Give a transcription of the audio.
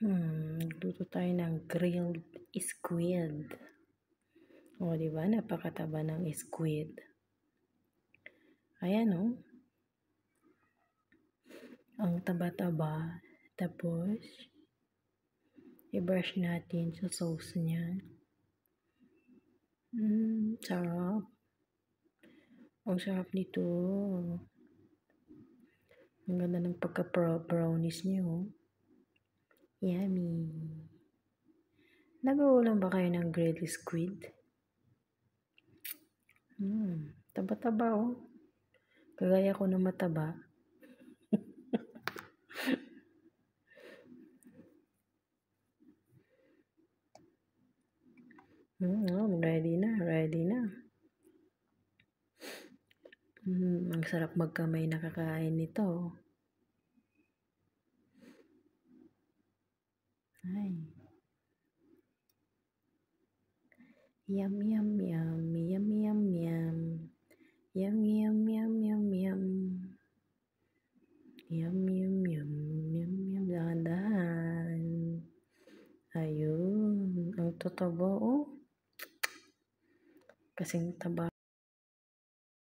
Nagluto tayo ng grilled squid. O, diba? Napakataba ng squid. Ayan, o. Ang taba-taba. Tapos, i-brush natin sa sauce niya. Sarap. Ang sarap nito. Ang ganda ng pagka-brownies niyo. Yummy. Nag-uulam ba kayo ng grilled squid? Taba-taba, oh. Kagaya ko na mataba. Ready na, ready na. Ang sarap magkamay nakakain nito. Ay. Yum, yum, yum. Yum, yum, yum. Yum, yum, yum, yum, yum. Yum, yum, yum. Yum, yum. Dahan-dahan. Ayun. Ang tataba, oh. Kasing taba.